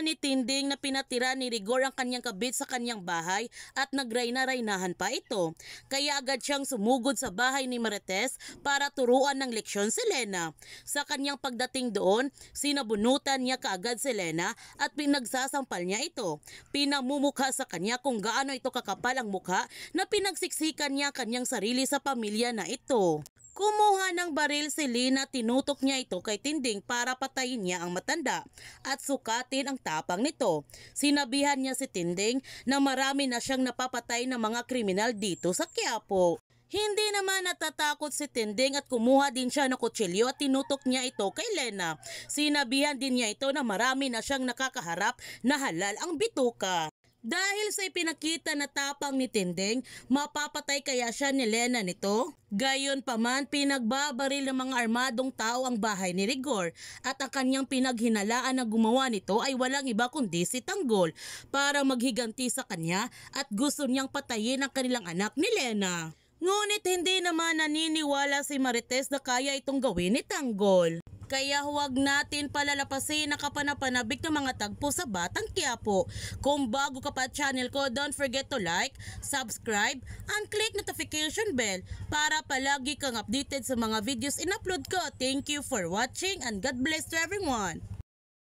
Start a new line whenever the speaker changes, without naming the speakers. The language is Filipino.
ni Tinding na pinatira ni Rigor ang kanyang kabit sa kanyang bahay at nagrayna-raynahan pa ito. Kaya agad siyang sumugod sa bahay ni Marites para turuan ng leksyon si Lena. Sa kanyang pagdating doon, sinabunutan niya kaagad si Lena at pinagsasampal niya ito. Pinamumukha sa kanya kung gaano ito kakapal ang mukha na pinagsiksikan niya kanyang sarili sa pamilya na ito. Kumuha ng baril si Lena, tinutok niya ito kay Tinding para patayin niya ang matanda at sukatin ang tapang nito. Sinabihan niya si Tinding na marami na siyang napapatay ng mga kriminal dito sa Quiapo. Hindi naman natatakot si Tinding at kumuha din siya ng kutsilyo at tinutok niya ito kay Lena. Sinabihan din niya ito na marami na siyang nakakaharap na halal ang bituka. Dahil sa ipinakita na tapang ni Tinding, mapapatay kaya siya ni Lena nito? Gayon pa man, pinagbabaril ng mga armadong tao ang bahay ni Rigor at ang kanyang pinaghinalaan na gumawa nito ay walang iba kundi si Tanggol para maghiganti sa kanya at gusto niyang patayin ang kanilang anak ni Lena. Ngunit hindi naman naniniwala si Marites na kaya itong gawin ni Tanggol. Kaya huwag natin palalapasin ang kapanapanabik ng mga tagpo sa Batang Quiapo. Kung bago ka pa channel ko, don't forget to like, subscribe, and click notification bell para palagi kang updated sa mga videos in-upload ko. Thank you for watching and God bless to everyone!